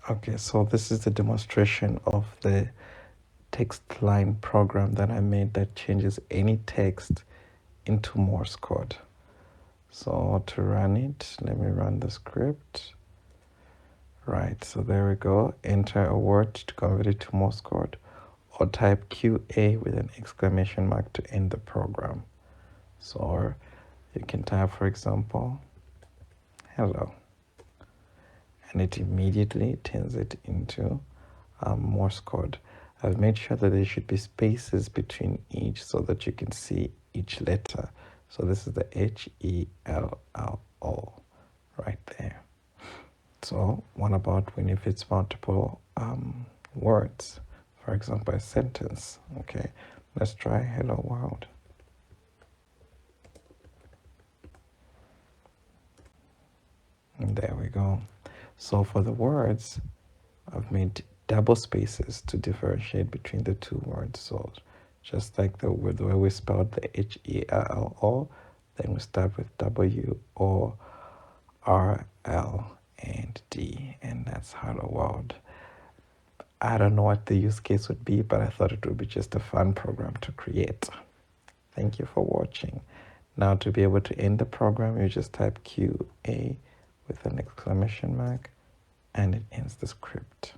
Okay, so this is the demonstration of the text line program that I made that changes any text into Morse code. So to run it, let me run the script. Right, so there we go. Enter a word to convert it to Morse code, or type QA with an exclamation mark to end the program. So you can type, for example, hello, and it immediately turns it into Morse code. I've made sure that there should be spaces between each so that you can see each letter. So this is the HELLO right there. So what about when if it's multiple words? For example, a sentence. Okay, let's try hello world. And there we go. So for the words, I've made double spaces to differentiate between the two words. So just like the way we spelled the HELLO, then we start with WORLD, and that's hello world. I don't know what the use case would be, but I thought it would be just a fun program to create. Thank you for watching. Now to be able to end the program, you just type QA with an exclamation mark, and it ends the script.